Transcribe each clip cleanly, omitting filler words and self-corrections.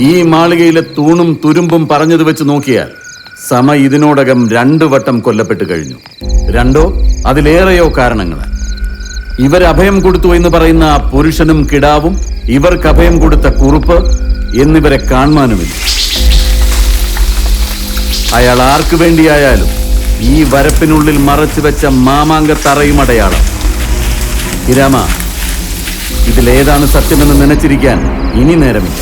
ഈ മാളികയിലെ തൂണും തുരുമ്പും പറഞ്ഞത് വെച്ച് നോക്കിയാൽ സമ ഇതിനോടകം 2 വട്ടം കൊല്ലപ്പെട്ട് കഴിഞ്ഞു. 2 അതിലേറെയോ കാരണങ്ങൾ. ഇവരഭയം കൊടുത്തു എന്ന് പറയുന്ന ആ പുരുഷനും കിടാവും, ഇവർക്ക് അഭയം കൊടുത്ത കുറുപ്പ് എന്നിവരെ കാണുവാനുമില്ല. അയാൾ ആർക്കു വേണ്ടിയായാലും ഈ വരപ്പിനുള്ളിൽ മറച്ചു വെച്ച മാമാങ്ക തറയും അടയാളം. ഹിരാമ, ഇതിലേതാണ് സത്യമെന്ന് നനച്ചിരിക്കാൻ ഇനി നേരമില്ല.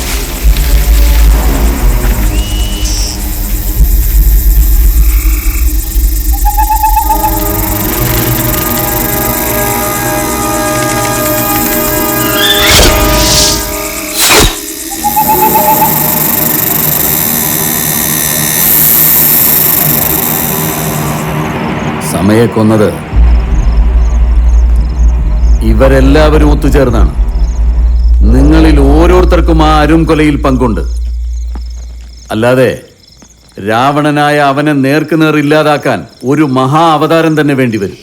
സമയെ കൊന്നത് ഇവരെല്ലാവരും ഒത്തുചേർന്നാണ്. നിങ്ങളിൽ ഓരോരുത്തർക്കും ആ അരും കൊലയിൽ പങ്കുണ്ട്. അല്ലാതെ രാവണനായ അവനെ നേർക്കുനേർ ഇല്ലാതാക്കാൻ ഒരു മഹാ അവതാരം തന്നെ വേണ്ടിവരും.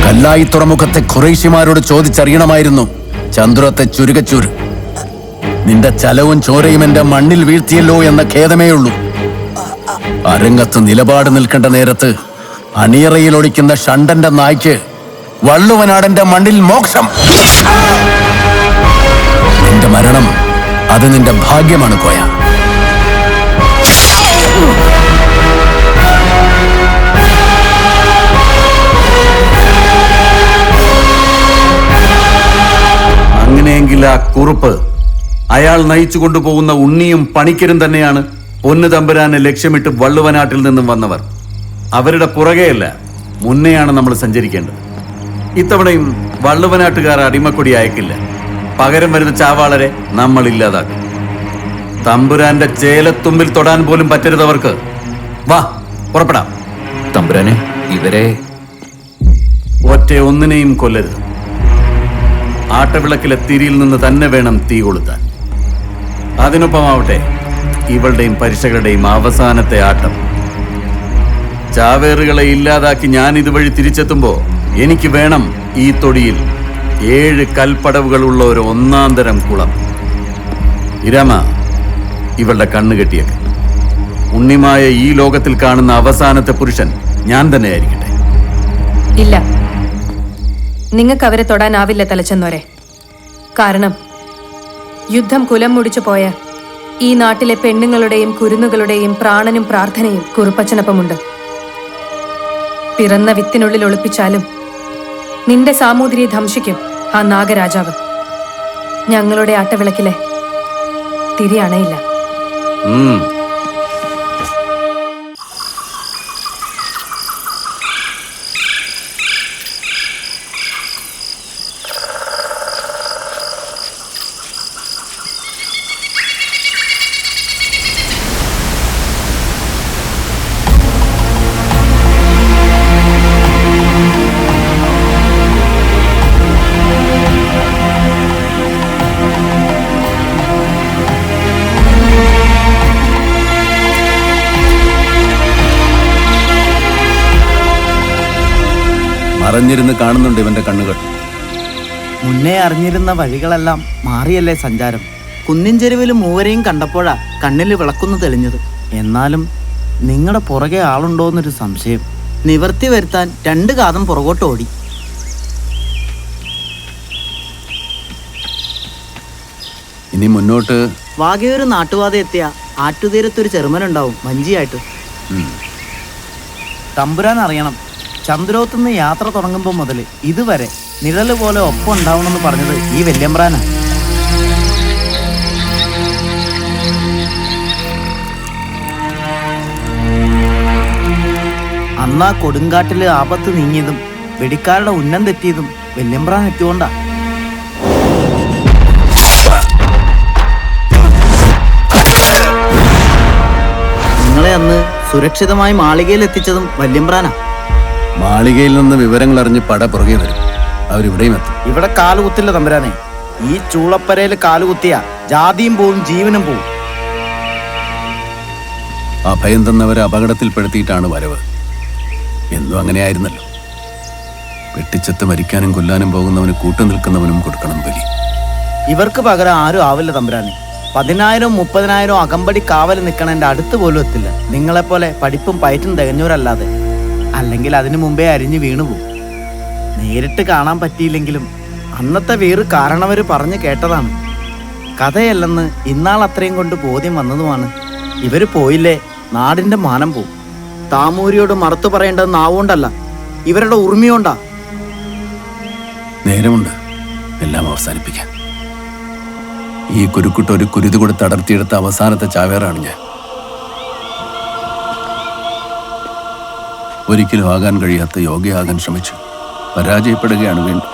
കല്ലായി തുറമുഖത്തെ ഖുറൈശിമാരോട് ചോദിച്ചറിയണമായിരുന്നു ചന്ദ്രത്തെ ചുരുകച്ചൂര്. നിന്റെ ചലവും ചോരയും എന്റെ മണ്ണിൽ വീഴ്ത്തിയല്ലോ എന്ന ഖേദമേയുള്ളൂ. അരങ്ങത്ത് നിലപാട് നിൽക്കേണ്ട നേരത്ത് അണിയറയിൽ ഒളിക്കുന്ന ഷണ്ടന്റെ നായ്ക്ക് വള്ളുവനാടന്റെ മണ്ണിൽ മോക്ഷം. നിന്റെ മരണം അത് നിന്റെ ഭാഗ്യമാണ് കോയ. കുറുപ്പ്, അയാൾ നയിച്ചു കൊണ്ടുപോകുന്ന ഉണ്ണിയും പണിക്കരും തന്നെയാണ് പൊന്നു തമ്പുരാനെ ലക്ഷ്യമിട്ട് വള്ളുവനാട്ടിൽ നിന്നും വന്നവർ. അവരുടെ പുറകെയല്ല, മുന്നെയാണ് നമ്മൾ സഞ്ചരിക്കേണ്ടത്. ഇത്തവണയും വള്ളുവനാട്ടുകാർ അടിമക്കൊടി അയക്കില്ല. പകരം വരുന്ന ചാവാളരെ നമ്മൾ ഇല്ലാതാക്കും. തമ്പുരാന്റെ ചേലത്തുമ്പിൽ തൊടാൻ പോലും പറ്റരുതവർക്ക്. വാ, പുറപ്പെടാം. തമ്പുരാനെ, ഇവരെ ഒറ്റ ഒന്നിനെയും കൊല്ലരുത്. ആട്ടവിളക്കിലെ തിരിയിൽ നിന്ന് തന്നെ വേണം തീ കൊളുത്താൻ. അതിനൊപ്പമാവട്ടെ ഇവളുടെയും പരിശകളുടെയും അവസാനത്തെ ആട്ടം. ചാവേറുകളെ ഇല്ലാതാക്കി ഞാൻ ഇതുവഴി തിരിച്ചെത്തുമ്പോ എനിക്ക് വേണം ഈ തൊടിയിൽ 7 കൽപ്പടവുകളുള്ള ഒരു ഒന്നാന്തരം കുളം. ഇരാമ, ഇവളുടെ കണ്ണു കെട്ടിയേക്ക്. ഉണ്ണിമായ ഈ ലോകത്തിൽ കാണുന്ന അവസാനത്തെ പുരുഷൻ ഞാൻ തന്നെ ആയിരിക്കട്ടെ. ഇല്ല, നിങ്ങൾക്ക് അവരെ തൊടാനാവില്ല തലച്ചെന്നോരെ. കാരണം യുദ്ധം കുലം മുടിച്ചു പോയ ഈ നാട്ടിലെ പെണ്ണുങ്ങളുടെയും കുരുന്നുകളുടെയും പ്രാണനും പ്രാർത്ഥനയും കുറുപ്പച്ചനൊപ്പമുണ്ട്. പിറന്ന വിത്തിനുള്ളിൽ ഒളിപ്പിച്ചാലും നിന്റെ സാമൂതിരിയെ ധംസിക്കും ആ നാഗരാജാവ്. ഞങ്ങളുടെ ആട്ടവിളക്കിലെ തിരി അണയില്ല. മറഞ്ഞിരുന്ന് കാണുന്നുണ്ട് ഇവന്റെ കണ്ണുകൾ. മുന്നേ അറിഞ്ഞിരുന്ന വഴികളെല്ലാം മാറിയല്ലേ സഞ്ചാരം. കുന്നിൻ ചെരുവിൽ മൂവരെയും കണ്ടപ്പോഴാ കണ്ണിൽ വിളക്കുന്നു തെളിഞ്ഞത്. എന്നാലും നിങ്ങളുടെ പുറകെ ആളുണ്ടോന്നൊരു സംശയം. നിവർത്തി വരുത്താൻ 2 കാതം പുറകോട്ട് ഓടി. ഇനി മുന്നോട്ട് വാഗയൊരു നാട്ടുപാത എത്തിയ ആറ്റുതീരത്തൊരു ചെറുമനുണ്ടാവും വഞ്ചിയായിട്ട്. തമ്പുരാൻ അറിയണം, ചന്ദ്രോത്തുനിന്ന് യാത്ര തുടങ്ങുമ്പോൾ മുതൽ ഇതുവരെ നിഴല് പോലെ ഒപ്പം ഉണ്ടാവണമെന്ന് പറഞ്ഞത് ഈ വല്യമ്പ്രാനാ. അന്നാ കൊടുങ്കാട്ടില് ആപത്ത് നീങ്ങിയതും വെടിക്കാരുടെ ഉന്നം തെറ്റിയതും വല്യമ്പ്രാൻ എത്തിയോണ്ടാ. നിങ്ങളെ അന്ന് സുരക്ഷിതമായി മാളികയിൽ എത്തിച്ചതും വല്യമ്പ്രാനാ. മാളികയിൽ നിന്ന് വിവരങ്ങൾ അറിഞ്ഞ് പട പുറകെ വരും. അവരിവിടെയും എത്തും. ഇവിടെ കാലുകുത്തില്ല തമ്പുരാനെ. ഈ ചൂളപ്പരയിൽ കാലുകുത്തിയ ജാതിയും പോവും ജീവനും പോവും. അഭയം തന്നവരെ അപകടത്തിൽപ്പെടുത്തിയിട്ടാണ് വരവ്. എന്നും അങ്ങനെയായിരുന്നല്ലോ. വെട്ടിച്ചത്ത് മരിക്കാനും കൊല്ലാനും പോകുന്നവന് കൂട്ടുനിൽക്കുന്നവനും കൊടുക്കണം ബലി. ഇവർക്ക് പകരം ആരും ആവില്ല തമ്പുരാനെ. 10,000 30,000 അകമ്പടി കാവൽ നിൽക്കണേന്റെ അടുത്ത് പോലും എത്തില്ല. നിങ്ങളെപ്പോലെ പഠിപ്പും പയറ്റും തികഞ്ഞവരല്ലാതെ. അല്ലെങ്കിൽ അതിനു മുമ്പേ അരിഞ്ഞു വീണുപോകും. നേരിട്ട് കാണാൻ പറ്റിയില്ലെങ്കിലും അന്നത്തെ വീറ് കാരണവര് പറഞ്ഞു കേട്ടതാണ്. കഥയല്ലെന്ന് ഇന്നാൾ അത്രയും കൊണ്ട് ബോധ്യം വന്നതുമാണ്. ഇവര് പോയില്ലേ നാടിന്റെ മാനം പോവും. താമൂരിയോട് മറുത്തു പറയേണ്ടത് നാവുകൊണ്ടല്ല, ഇവരുടെ ഉർമിയോണ്ടാ. നേരമുണ്ട് എല്ലാം അവസാനിപ്പിക്കാൻ. ഈ കുരുക്കുട്ട് ഒരു കുരുതി കൊടുത്ത് അടർത്തിയെടുത്ത അവസാനത്തെ ചാവേറാണ് ഞാൻ. ഒരിക്കലും ആകാൻ കഴിയാത്ത യോഗയാകാൻ ശ്രമിച്ചു. പരാജയപ്പെടുകയാണ് വീണ്ടും.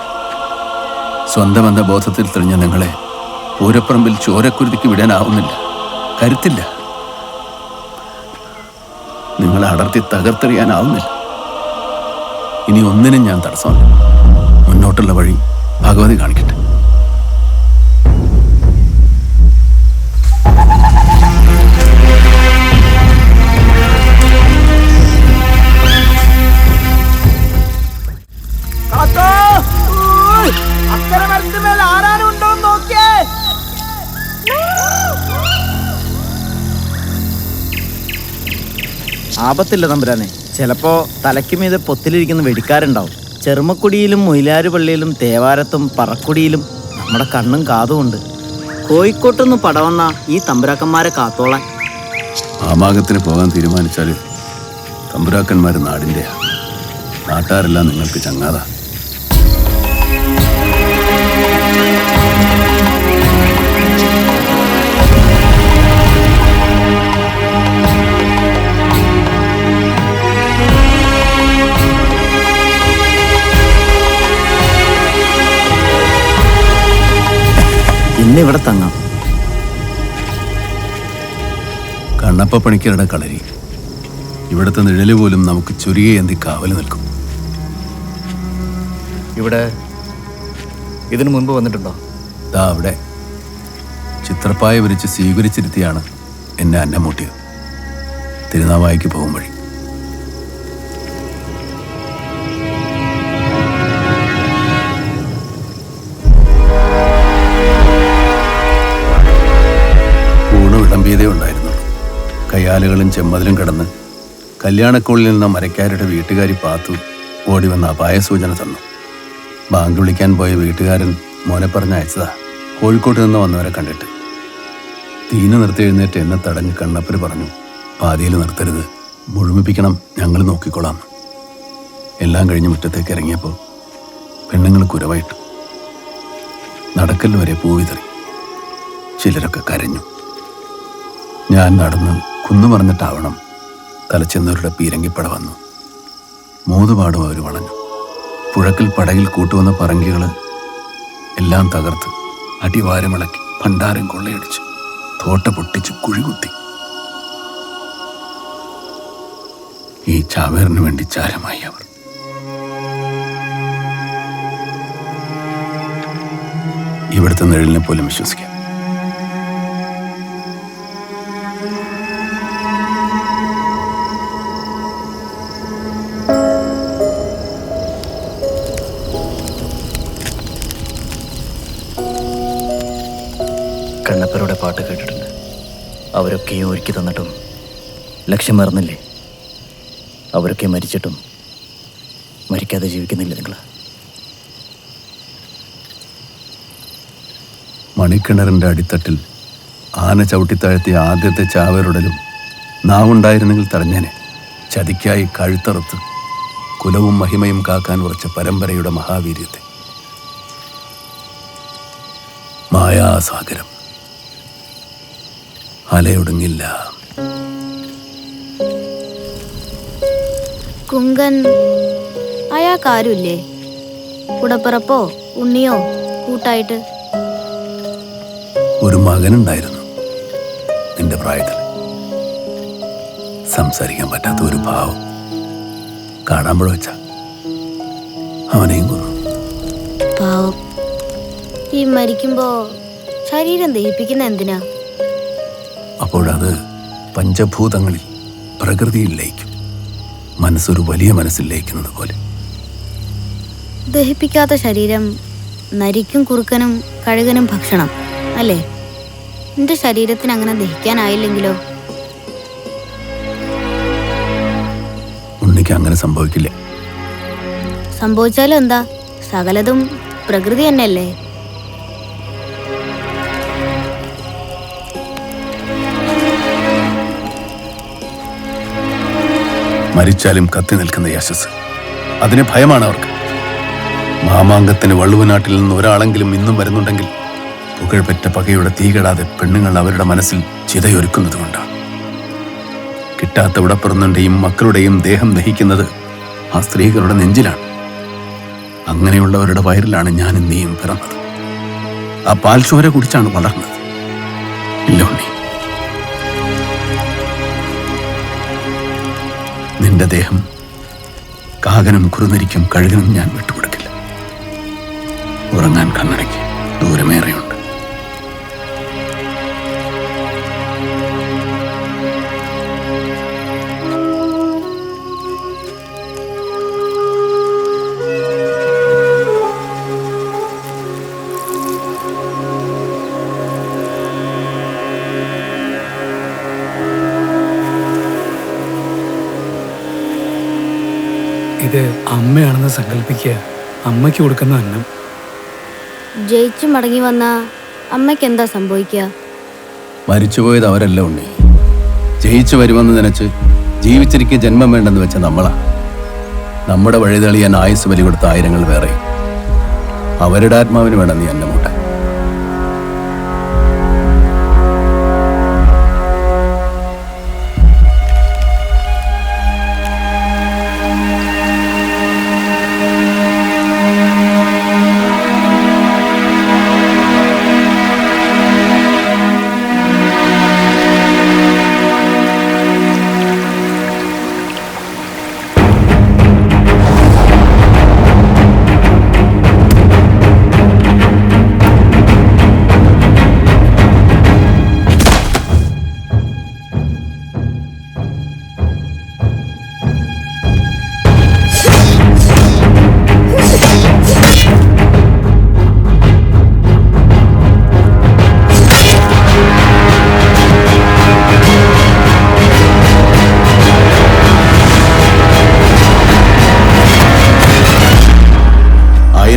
സ്വന്തം എന്ന ബോധത്തിൽ തെളിഞ്ഞ നിങ്ങളെ പൂരപ്പറമ്പിൽ ചോരക്കുരുതിക്ക് വിടാനാവുന്നില്ല. കരുത്തില്ല. നിങ്ങളെ അടർത്തി തകർത്തെറിയാനാവുന്നില്ല. ഇനി ഒന്നിനും ഞാൻ തടസ്സമല്ല. മുന്നോട്ടുള്ള വഴി ഭഗവതി കാണിക്കട്ടെ. ആപത്തില്ല തമ്പുരാനെ. ചിലപ്പോ തലയ്ക്ക് മീതെ പൊത്തിലിരിക്കുന്ന വെടിക്കാരുണ്ടാവും. ചെറുമക്കുടിയിലും മൊയിലാരുപള്ളിയിലും തേവാരത്തും പറക്കുടിയിലും നമ്മുടെ കണ്ണും കാതുമുണ്ട്. കോഴിക്കോട്ടൊന്ന് പടവന്ന ഈ തമ്പുരാക്കന്മാരെ കാത്തോളാൻ. ആമാകത്തിന് പോകാൻ തീരുമാനിച്ചാൽ തമ്പുരാക്കന്മാർ നാടിൻ്റെയാ. നാട്ടാരെല്ലാം നിങ്ങൾക്ക് ചങ്ങാതാ. പിന്നെ ഇവിടെ തങ്ങാം. കണ്ണപ്പ പണിക്കരുടെ കളരി. ഇവിടുത്തെ നിഴല് പോലും നമുക്ക് ചുരികയേന്തി കാവല് നിൽക്കും. ഇവിടെ ഇതിനു മുൻപ് വന്നിട്ടുണ്ടോ? ദാ അവിടെ ചിത്രപ്പായ വിരിച്ച് സ്വീകരിച്ചിരുത്തിയാണ് എന്നെ അന്നമൂട്ടിയത്. തിരുനാവായിക്ക് പോകും വഴി. ഊണ് വിളമ്പിയതേ ഉണ്ടായിരുന്നുള്ളൂ. കയ്യാലുകളും ചെമ്മതിലും കിടന്ന് കല്യാണക്കോളിൽ നിന്ന് മരക്കാരുടെ വീട്ടുകാരി പാത്തു ഓടി വന്ന അപായ സൂചന തന്നു. ബാങ്ക് വിളിക്കാൻ പോയ വീട്ടുകാരൻ മോനെ പറഞ്ഞയച്ചതാ, കോഴിക്കോട്ട് നിന്ന് വന്നവരെ കണ്ടിട്ട്. തീന നിർത്തി എഴുന്നേറ്റ് എന്നെ തടഞ്ഞ് കണ്ണപ്പര് പറഞ്ഞു, പാതിയിൽ നിർത്തരുത്, മുഴുമിപ്പിക്കണം, ഞങ്ങൾ നോക്കിക്കൊള്ളാം. എല്ലാം കഴിഞ്ഞ് മുറ്റത്തേക്ക് ഇറങ്ങിയപ്പോൾ പെണ്ണുങ്ങൾ കുരവായിട്ടു. നടക്കൽ വരെ പൂവിതറി. ചിലരൊക്കെ കരഞ്ഞു. ഞാൻ നടന്ന് കുന്നു പറഞ്ഞിട്ടാവണം തലച്ചെന്നവരുടെ പീരങ്കിപ്പട വന്നു. മൂതുപാടും അവർ വളഞ്ഞു. പുഴക്കൽ പടകിൽ കൂട്ടുവന്ന പറങ്കികൾ എല്ലാം തകർത്ത് അടിവാരമിളക്കി ഭണ്ഡാരം കൊള്ളയടിച്ചു, തോട്ട പൊട്ടിച്ച് കുഴികുത്തി. ഈ ചാവേറിന് വേണ്ടി ചാരമായി അവർ. ഇവിടുത്തെ നിഴലിനെ പോലും വിശ്വസിക്കാം. കണ്ണപ്പരുടെ പാട്ട് കേട്ടിട്ടുണ്ട്. അവരൊക്കെയും ഒരുക്കി തന്നിട്ടും ലക്ഷ്യം മറന്നില്ലേ? അവരൊക്കെ മരിച്ചിട്ടും മരിക്കാതെ ജീവിക്കുന്നില്ല നിങ്ങൾ. മണിക്കിണറിൻ്റെ അടിത്തട്ടിൽ ആന ചവിട്ടിത്താഴ്ത്തിയ ആദ്യത്തെ ചാവേറുടലും നാവുണ്ടായിരുന്നെങ്കിൽ തടഞ്ഞേനെ. ചതിക്കായി കഴുത്തറുത്ത് കുലവും മഹിമയും കാക്കാൻ ഉറച്ച പരമ്പരയുടെ മഹാവീര്യത്തെ. മായാസാഗരം അലയൊടുങ്ങില്ല. കുങ്കൻ അയാൾക്കാരുമില്ലേ? കൂടപ്പിറപ്പോ ഉണ്ണിയോ കൂട്ടായിട്ട്? ഒരു മകനുണ്ടായിരുന്നു നിന്റെ പ്രായത്തിൽ. സംസാരിക്കാൻ പറ്റാത്ത ഒരു ഭാവം. കാണാമ്പഴ വെച്ച അവനെയും കൊന്നു. പാവം. ഈ മരിക്കുമ്പോ ശരീരം ദഹിപ്പിക്കുന്ന എന്തിനാ? അപ്പോഴത് പഞ്ചഭൂതങ്ങളിൽ പ്രകൃതിയിൽ ലയിക്കും. മനസ്സൊരു വലിയ മനസ്സിൽ ലയിക്കുന്നത് പോലെ. ദഹിപ്പിക്കാത്ത ശരീരം നരിക്കും കുറുക്കനും കഴുകനും ഭക്ഷണം അല്ലേ? നിന്റെ ശരീരത്തിന് അങ്ങനെ ദഹിക്കാനായില്ലെങ്കിലോ? ഉണ്ണിക്ക് അങ്ങനെ സംഭവിക്കില്ല. സംഭവിച്ചാലും എന്താ, സകലതും പ്രകൃതി തന്നെയല്ലേ? മരിച്ചാലും കത്തി നിൽക്കുന്ന യശസ്, അതിന് ഭയമാണ് അവർക്ക്. മാമാങ്കത്തിന് വള്ളുവനാട്ടിൽ നിന്ന് ഒരാളെങ്കിലും ഇന്നും വരുന്നുണ്ടെങ്കിൽ പുകഴ്പെറ്റ പകയുടെ തീകെടാതെ പെണ്ണുങ്ങൾ അവരുടെ മനസ്സിൽ ചിതയൊരുക്കുന്നത് കൊണ്ടാണ്. കിട്ടാത്ത ഉടപ്പിറന്നുടെയും മക്കളുടെയും ദേഹം ദഹിക്കുന്നത് ആ സ്ത്രീകളുടെ നെഞ്ചിലാണ്. അങ്ങനെയുള്ളവരുടെ വയറിലാണ് ഞാനും നീയും പിറന്നത്. ആ പാൽച്ചോര കുടിച്ചാണ് വളർന്നത്. ഇല്ല ഉണ്ണി, നിന്റെ ദേഹം കാകനും കുറുനരിക്കും കഴുകനും ഞാൻ വിട്ടുകൊടുക്കില്ല. ഉറങ്ങാൻ കണ്ണടയ്ക്ക് ദൂരമേറെയുണ്ട്. ഇത് അമ്മയാണെന്ന് സങ്കല്പിക്കുക. അമ്മയ്ക്ക് കൊടുക്കുന്ന അന്നം. ജയിച്ചു മടങ്ങി വന്ന അമ്മയ്ക്ക് എന്താ സംഭവിക്കുക? മരിച്ചുപോയത് അവരല്ല ഉണ്ണി. ജയിച്ചു വരുമെന്ന് നനച്ച് ജീവിച്ചിരിക്കെ ജന്മം വേണ്ടെന്ന് വെച്ച നമ്മളാ. നമ്മുടെ വഴി തെളിയാൻ ആയുസ് ബലി കൊടുത്ത ആയിരങ്ങൾ വേറെ. അവരുടെ ആത്മാവിന് വേണം നീ അന്നമൂട്ട.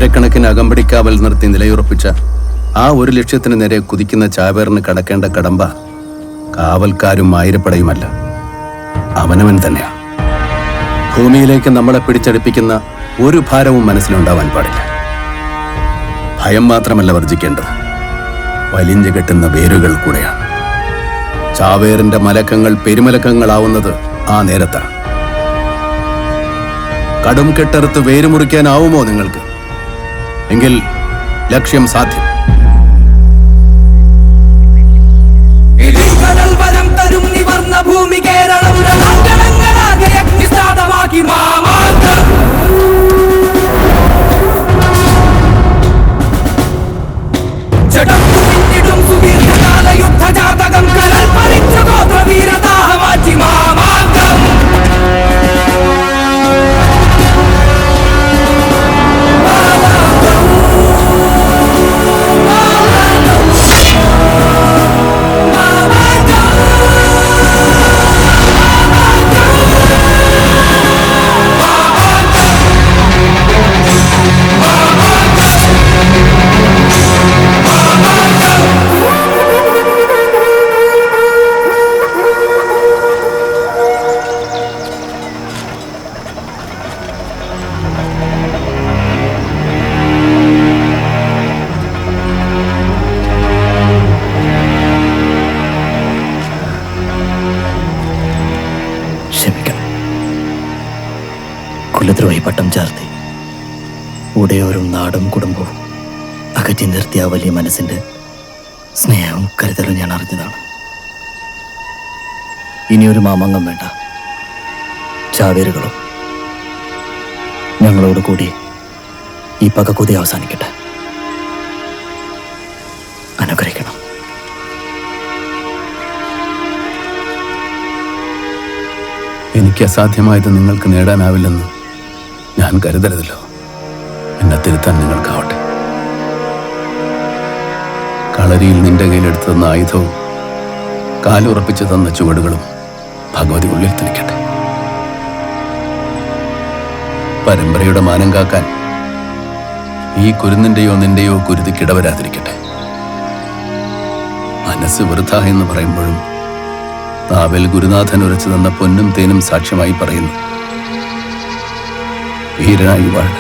ആയിരക്കണക്കിന് അകമ്പടിക്കാവൽ നിർത്തി നിലയുറപ്പിച്ച ആ ഒരു ലക്ഷ്യത്തിന് നേരെ കുതിക്കുന്ന ചാവേറിന് കടക്കേണ്ട കടമ്പ കാവൽക്കാരും ആയിരപ്പടയുമല്ല, അവനവൻ തന്നെയാണ്. ഭൂമിയിലേക്ക് നമ്മളെ പിടിച്ചടിപ്പിക്കുന്ന ഒരു ഭാരവും മനസ്സിലുണ്ടാവാൻ പാടില്ല. ഭയം മാത്രമല്ല വർജിക്കേണ്ടത്, വലിഞ്ഞു കെട്ടുന്ന വേരുകൾ കൂടെയാണ്. ചാവേറിന്റെ മലക്കങ്ങൾ പെരുമലക്കങ്ങളാവുന്നത് ആ നേരത്താണ്. കടും കെട്ടറുത്ത് വേരുമുറിക്കാനാവുമോ നിങ്ങൾക്ക്? എങ്കിൽ ലക്ഷ്യം സാധ്യം. ഭൂമി കേരളം അഗ്നിസ്ഥാനമാക്കി മാമാങ്കം ജഡം സുദീർഘകാല യുദ്ധജാതകം കരൽ പരിച്ച ഗോത്രവീരദാഹമാറ്റി മാമാങ്കം കുലദ്രോഹി പട്ടം ചാർത്തി ഉടയോരും നാടും കുടുംബവും അകറ്റി നിർത്തിയ ആ വലിയ മനസ്സിന്റെ സ്നേഹവും കരുതലും ഞാൻ അറിഞ്ഞതാണ്. ഇനിയൊരു മാമാങ്കം വേണ്ട, ചാവേറുകളും ഞങ്ങളോട് കൂടി ഈ പകക്കുതി അവസാനിക്കട്ടെ. അനുഗ്രഹിക്കണം. എനിക്ക് അസാധ്യമായത് നിങ്ങൾക്ക് നേടാനാവില്ലെന്ന് ഞാൻ കരുതരുതല്ലോ. എന്നെ തിരുത്താൻ നിങ്ങൾക്കാവട്ടെ. കളരിയിൽ നിന്റെ കയ്യിലെടുത്തു തന്ന ആയുധവും കാലുറപ്പിച്ചു തന്ന ചുവടുകളും ഭഗവതി ഉള്ളിൽ തിരിക്കട്ടെ. പരമ്പരയുടെ മാനം കാക്കാൻ ഈ കുരുന്നിന്റെയോ നിന്റെയോ കുരുതിക്കിടവരാതിരിക്കട്ടെ. മനസ്സ് വൃഥ എന്ന് പറയുമ്പോഴും നാവിൽ ഗുരുനാഥൻ ഉരച്ചു തന്ന പൊന്നും തേനും സാക്ഷ്യമായി പറയുന്നു, വീരനായി വാഴുക,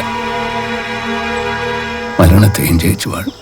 മരണത്തെയും ജയിച്ചു വാഴും.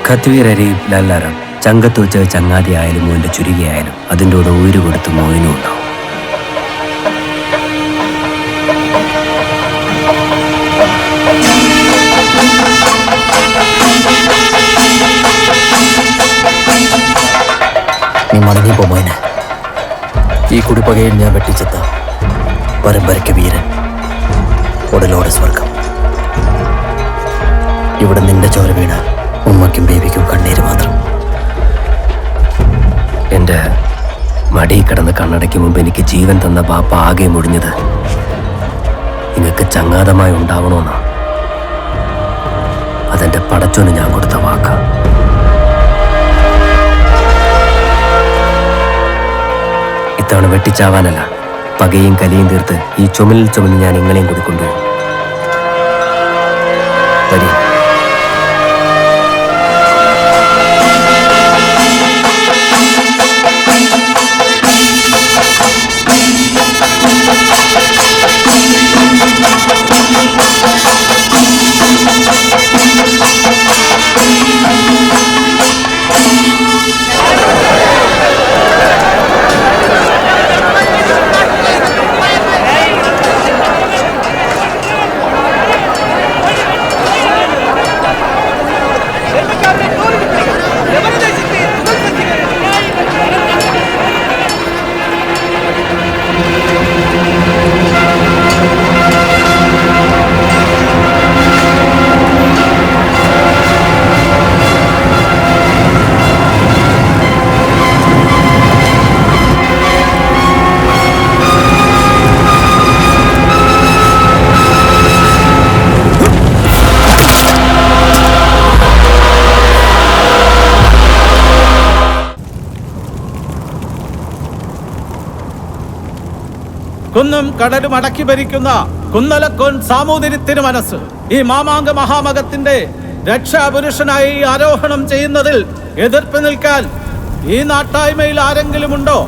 കത്തുവീരരെയും ലല്ലാരം ചങ്കത്ത് വെച്ച ചങ്ങാതി ആയാലും മോൻ്റെ ചുരുകിയായാലും അതിൻ്റെ കൂടെ ഉയര് കൊടുത്ത് മോയിനും ഉണ്ടാവും. നീ മടങ്ങിപ്പോ മോനെ. ഈ കുടിപ്പകയിൽ ഞാൻ വെട്ടിച്ചെത്ത പരമ്പരയ്ക്ക് വീരൻ, ഉടലോടെ സ്വർഗം. ഇവിടെ നിന്റെ ചോര വീണ ഉമ്മയ്ക്കും ബേബിക്കും കണ്ണീര് മാത്രം. എൻ്റെ മടിയിൽ കിടന്ന് കണ്ണടയ്ക്ക് മുമ്പ് എനിക്ക് ജീവൻ തന്ന ബാപ്പ ആകെ മുടിഞ്ഞത് നിങ്ങൾക്ക് ചങ്ങാതമായി ഉണ്ടാവണമെന്നാ. അതെൻ്റെ പടച്ചോന് ഞാൻ കൊടുത്ത വാക്ക. ഇത്തവണ വെട്ടിച്ചാവാനല്ല, പകയും കലിയും തീർത്ത് ഈ ചുമലിൽ ചുമലിൽ ഞാൻ ഇങ്ങളെയും കൂടി കൊണ്ടുപോകും. വരി. കുന്നും കടലും അടക്കി ഭരിക്കുന്ന കുന്നലക്കോൻ സാമൂതിരി തിരുമനസ് ഈ മാമാങ്ക മഹാമകത്തിന്റെ രക്ഷാപുരുഷനായി ആരോഹണം ചെയ്യുന്നതിൽ എതിർപ്പ് നിൽക്കാൻ ഈ നാട്ടായ്മയിൽ ആരെങ്കിലും ഉണ്ടോ?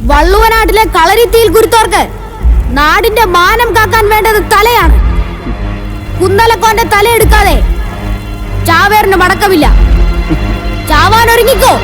വള്ളുവനാട്ടിലെ കളരിത്തീയിൽ കുരുത്തോർക്ക് നാടിന്റെ മാനം കാക്കാൻ വേണ്ടത് തലയാണ്. കുന്നലക്കോന്റെ തലയെടുക്കാതെ ചാവേറിന് മടക്കമില്ല. ചാവാൻ ഒരുങ്ങിക്കോ.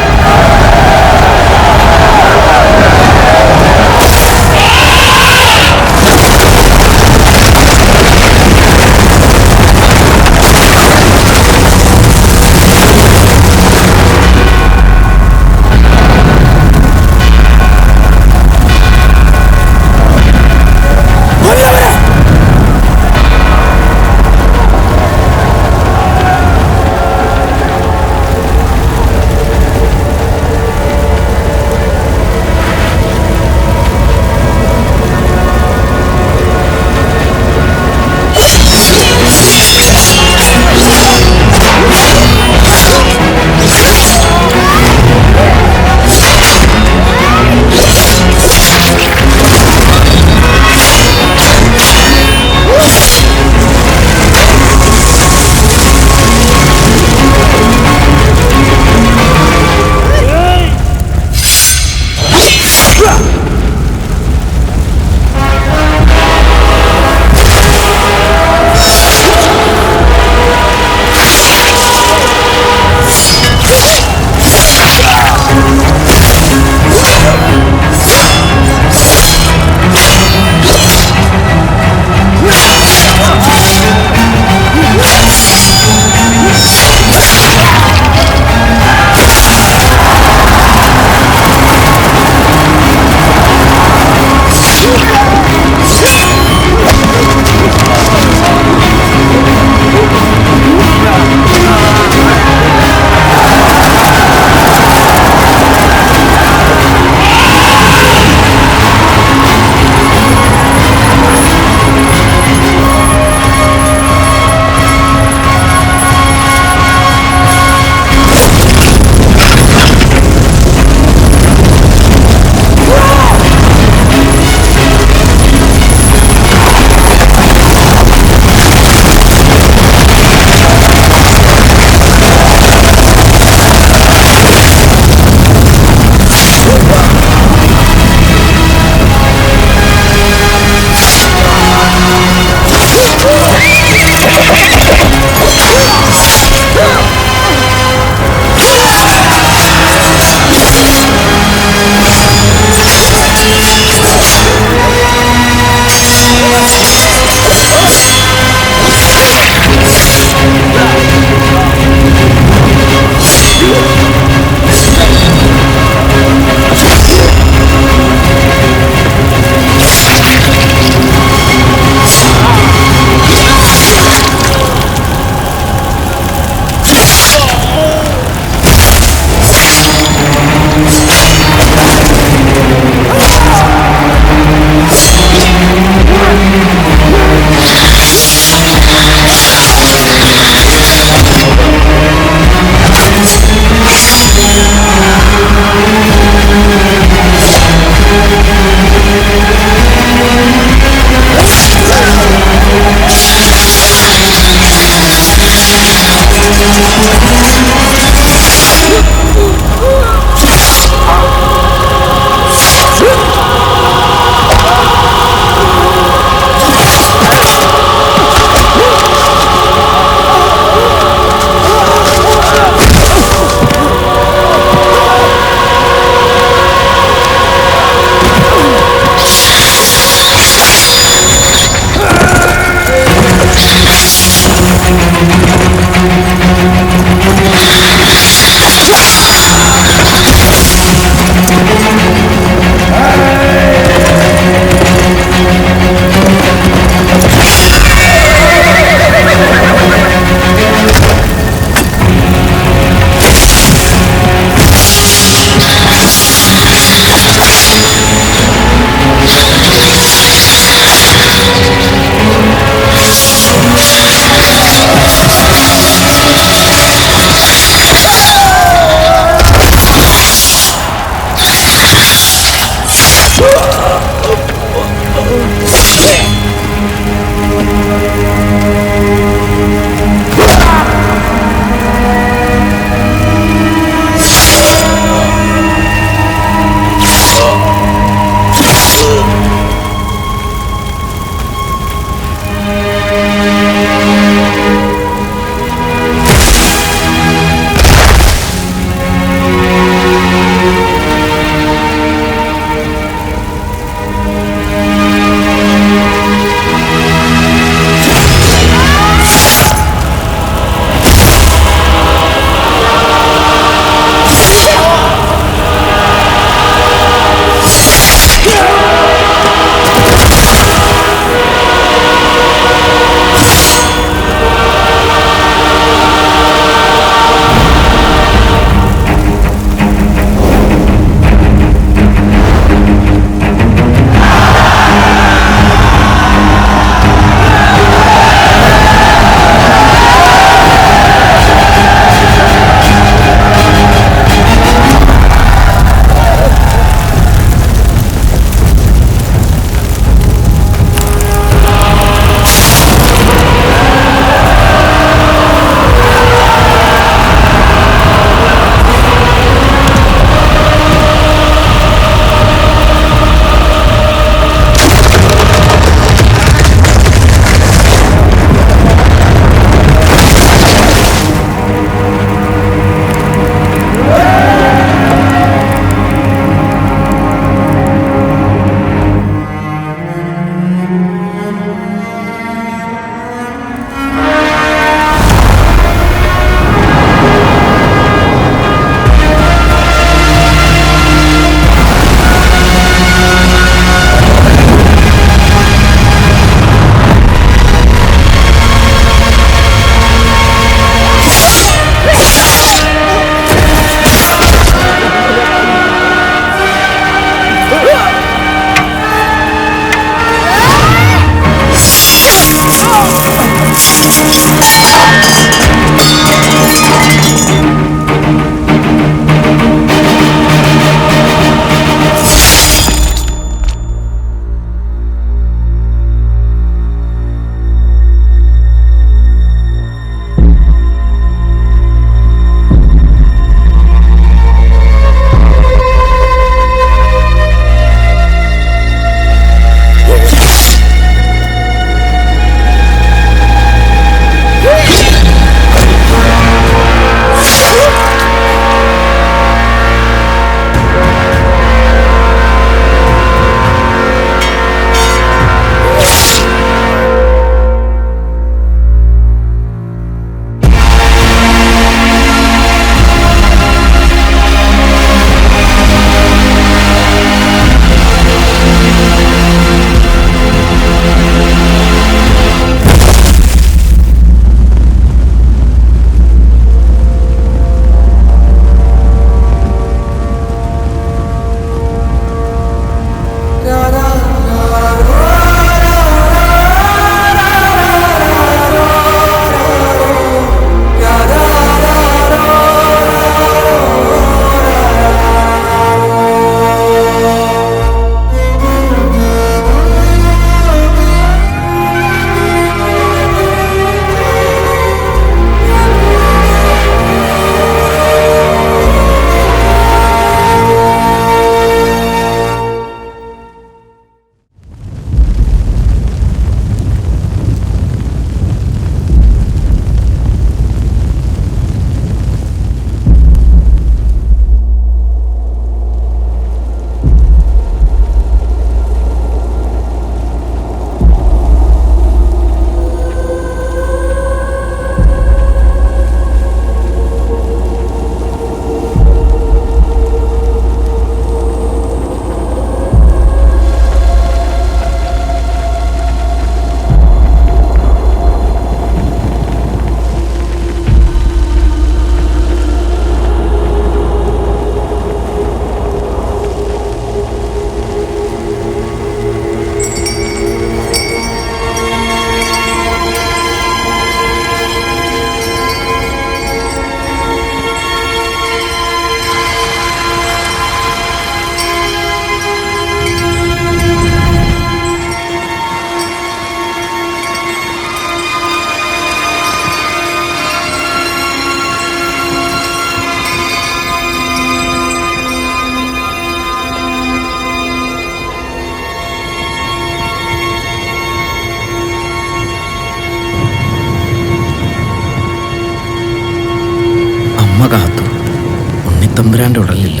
തമ്പുരാന്റെ ഉടലില്ല.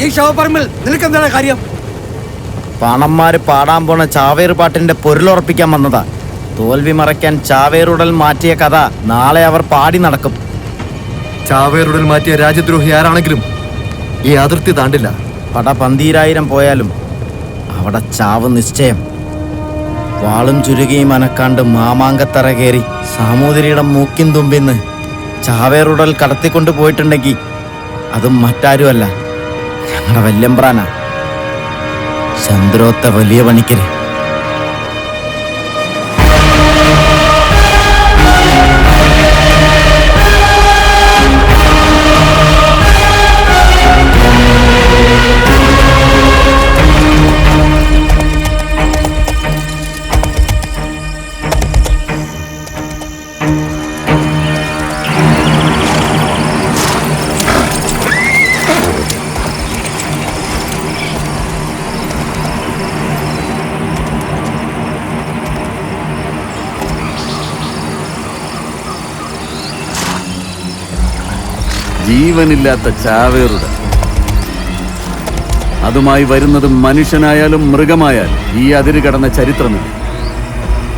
ഈ ശവപ്പറമ്പിൽ നിനക്കെന്താണ് കാര്യം? പണന്മാര് പാടാൻ പോണ ചാവേറ് പാട്ടിന്റെ പൊരുളുറപ്പിക്കാൻ വന്നതാ. തോൽവി മറയ്ക്കാൻ ചാവേറുടൽ മാറ്റിയ കഥ നാളെ അവർ പാടി നടക്കും. ചാവേറുടൽ മാറ്റിയ രാജ്യദ്രോഹി ആരാണെങ്കിലും ഈ അതിർത്തി താണ്ടില്ല. പട 12000 പോയാലും അവിടെ ചാവ് നിശ്ചയം. വാളും ചുരുകയും അനക്കാണ്ട് മാമാങ്കത്തറ കയറി സാമൂതിരിയുടെ മൂക്കിൻ തുമ്പിന്ന് ചാവേറുടൽ കടത്തിക്കൊണ്ട് പോയിട്ടുണ്ടെങ്കിൽ അതും മറ്റാരുമല്ല, ഞങ്ങളുടെ വല്യമ്പ്രാനാ, ചന്ദ്രോത്ത വലിയ പണിക്കര്. ജീവനില്ലാത്ത ചാവേറുടൽ, അതുമായി വരുന്നത് മനുഷ്യനായാലും മൃഗമായാലും ഈ അതിര് കടന്ന ചരിത്രമില്ല.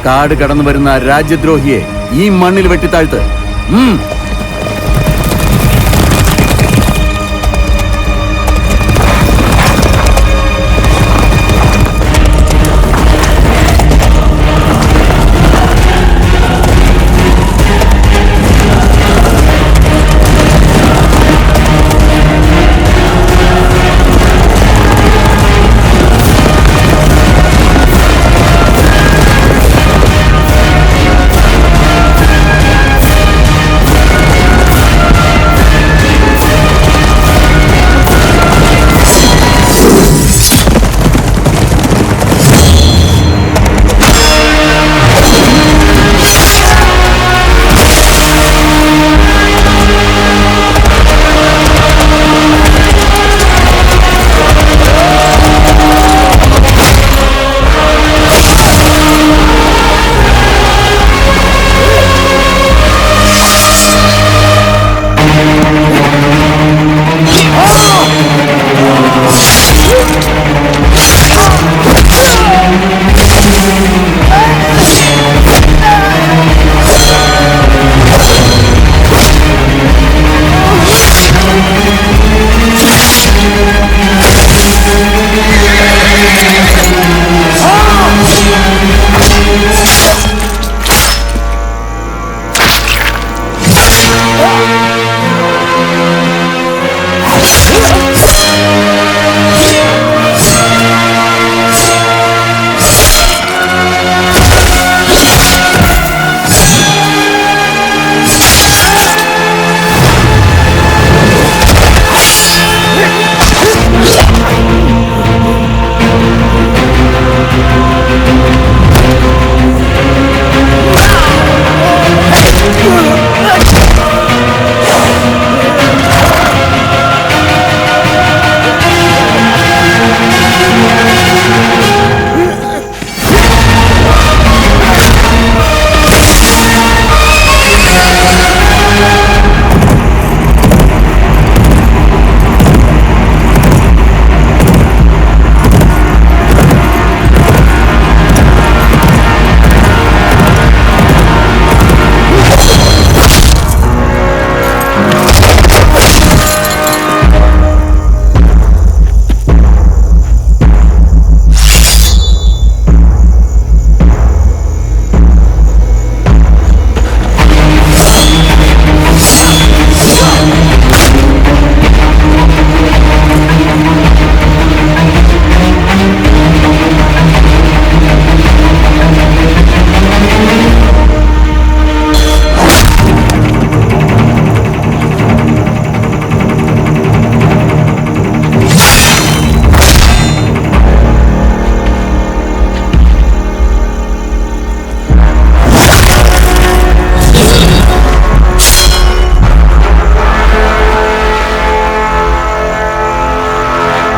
കാട് കടന്നു വരുന്ന രാജ്യദ്രോഹിയെ ഈ മണ്ണിൽ വെട്ടിത്താഴ്ത്ത്.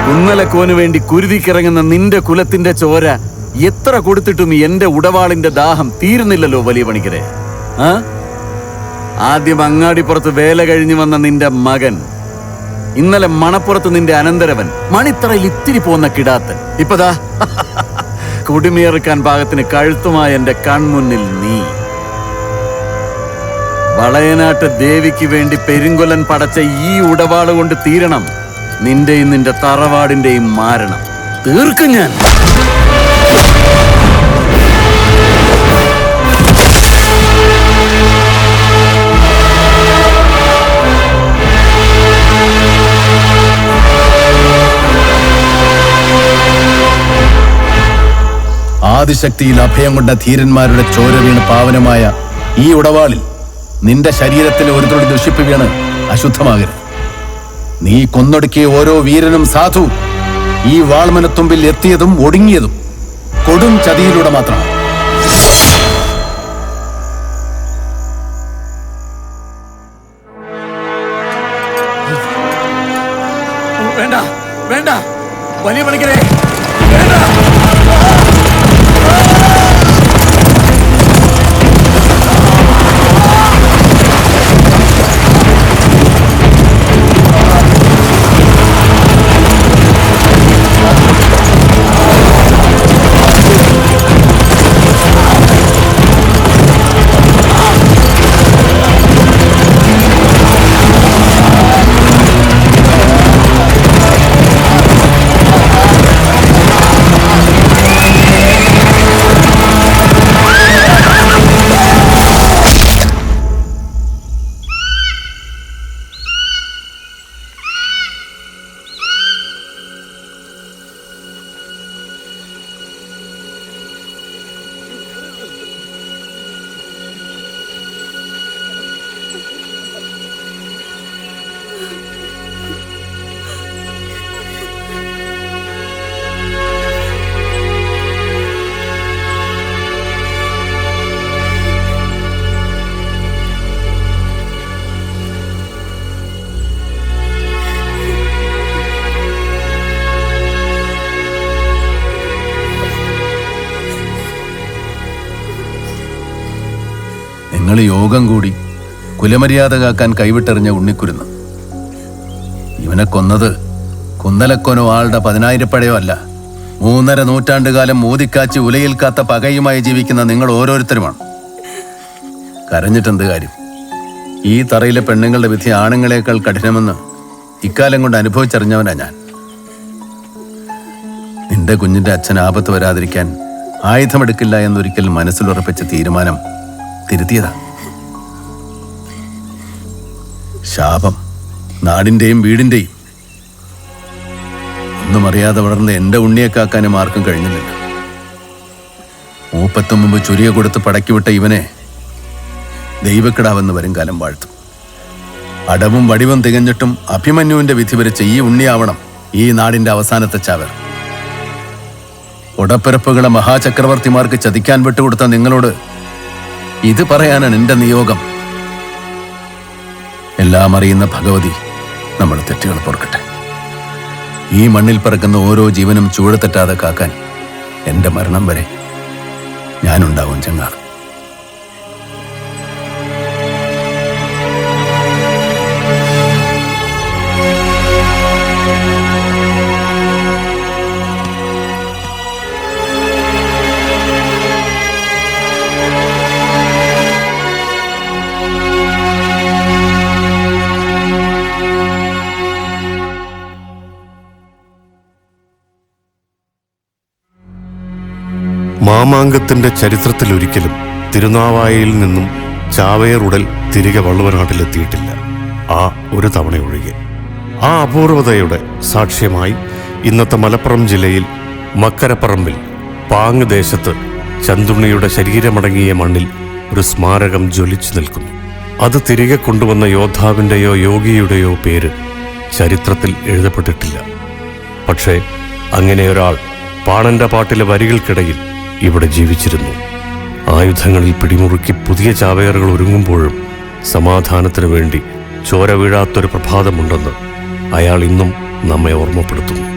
കുന്നലക്കോന് വേണ്ടി കുരുതിക്കിറങ്ങുന്ന നിന്റെ കുലത്തിന്റെ ചോര എത്ര കൊടുത്തിട്ടും എന്റെ ഉടവാളിന്റെ ദാഹം തീരുന്നില്ലല്ലോ വലിയ പണിക്കരെ. ആദ്യം അങ്ങാടിപ്പുറത്ത് വേല കഴിഞ്ഞു വന്ന നിന്റെ മകൻ ഇന്നലെ മണപ്പുറത്ത് നിന്റെ അനന്തരവൻ മണിത്തറയിൽ ഇത്തിരി പോന്ന കിടാത്തൻ ഇപ്പതാ കുടിമേറിക്കാൻ പാകത്തിന് കഴുത്തുമായ എന്റെ കൺമുന്നിൽ നീ. വളയനാട്ട് ദേവിക്ക് വേണ്ടി പെരുങ്കൊല്ലൻ പടച്ച ഈ ഉടവാള് കൊണ്ട് തീരണം നിന്റെയും നിന്റെ തറവാടിന്റെയും മാരണം. തീർക്കും ഞാൻ. ആദിശക്തിയിൽ അഭയം കൊണ്ട ധീരന്മാരുടെ ചോര വീണ് പാവനമായ ഈ ഉടവാളിൽ നിന്റെ ശരീരത്തിൽ ഒരു തുള്ളി ദുഷിപ്പ് വീണ് അശുദ്ധമാകരുത്. നീ കൊന്നൊടുക്കിയ ഓരോ വീരനും സാധു ഈ വാൾമനത്തുമ്പിൽ എത്തിയതും ഒടുങ്ങിയതും കൊടും ചതിയിലൂടെ മാത്രമാണ്. വേണ്ട വേണ്ട വലിയ പണിക്കരെ വേണ്ട. നിങ്ങൾ യോഗം കൂടി കുലമര്യാദ കാക്കാൻ കൈവിട്ടെറിഞ്ഞ ഉണ്ണിക്കുരുന്ന്. ഇവനെ കൊന്നത് കുന്നലക്കൊനോ ആളുടെ 10,000 പടയോ അല്ല, 3.5 നൂറ്റാണ്ടുകാലം മൂതിക്കാച്ചി ഉലയിൽ കാത്ത പകയുമായി ജീവിക്കുന്ന നിങ്ങൾ ഓരോരുത്തരുമാണ്. കരഞ്ഞിട്ടെന്ത് കാര്യം? ഈ തറയിലെ പെണ്ണുങ്ങളുടെ വിധി ആണുങ്ങളെക്കാൾ കഠിനമെന്ന് ഇക്കാലം കൊണ്ട് അനുഭവിച്ചറിഞ്ഞവനാ ഞാൻ. നിന്റെ കുഞ്ഞിന്റെ അച്ഛൻ ആപത്ത് വരാതിരിക്കാൻ ആയുധമെടുക്കില്ല എന്നൊരിക്കൽ മനസ്സിലുറപ്പിച്ച തീരുമാനം തിരുത്തിയതാ. ശാപം നാടിന്റെയും വീടിന്റെയും. ഒന്നും അറിയാതെ വളർന്ന എന്റെ ഉണ്ണിയെ കാക്കാനും ആർക്കും കഴിഞ്ഞില്ല. മൂപ്പത്തും മുമ്പ് ചുരിയ കൊടുത്ത് പടക്കിവിട്ട ഇവനെ ദൈവക്കിടാവെന്ന് വരും കാലം വാഴ്ത്തും. അടവും വടിവും തികഞ്ഞിട്ടും അഭിമന്യുവിന്റെ വിധി വരച്ച ഈ ഉണ്ണിയാവണം ഈ നാടിന്റെ അവസാനത്തെ ചാവർ. ഉടപ്പിറപ്പുകളെ മഹാചക്രവർത്തിമാർക്ക് ചതിക്കാൻ വിട്ടുകൊടുത്ത നിങ്ങളോട് ഇത് പറയാനാണ് എന്റെ നിയോഗം. എല്ലാം അറിയുന്ന ഭഗവതി നമ്മുടെ തെറ്റുകൾ പൊറുക്കട്ടെ. ഈ മണ്ണിൽ പിറക്കുന്ന ഓരോ ജീവനും ചൂഴത്തെറ്റാതെ കാക്കാൻ എന്റെ മരണം വരെ ഞാനുണ്ടാവും ചങ്ങാറ്. മാമാങ്കത്തിന്റെ ചരിത്രത്തിലൊരിക്കലും തിരുനാവായയിൽ നിന്നും ചാവേർ ഉടൽ തിരികെ വള്ളുവനാട്ടിലെത്തിയിട്ടില്ല, ആ ഒരു തവണയൊഴികെ. ആ അപൂർവതയുടെ സാക്ഷ്യമായി ഇന്നത്തെ മലപ്പുറം ജില്ലയിൽ മക്കരപ്പറമ്പിൽ പാങ് ദേശത്ത് ചന്തുണ്ണിയുടെ ശരീരമടങ്ങിയ മണ്ണിൽ ഒരു സ്മാരകം ജ്വലിച്ചു നിൽക്കുന്നു. അത് തിരികെ കൊണ്ടുവന്ന യോദ്ധാവിൻ്റെയോ യോഗിയുടെയോ പേര് ചരിത്രത്തിൽ എഴുതപ്പെട്ടിട്ടില്ല. പക്ഷേ അങ്ങനെ ഒരാൾ പാണന്റെ പാട്ടിലെ വരികൾക്കിടയിൽ ഇവിടെ ജീവിച്ചിരുന്നു. ആയുധങ്ങളിൽ പിടിമുറുക്കി പുതിയ ചാവേറുകൾ ഒരുങ്ങുമ്പോഴും സമാധാനത്തിനു വേണ്ടി ചോര വീഴാത്തൊരു പ്രഭാതമുണ്ടെന്ന് അയാൾ ഇന്നും നമ്മെ ഓർമ്മപ്പെടുത്തുന്നു.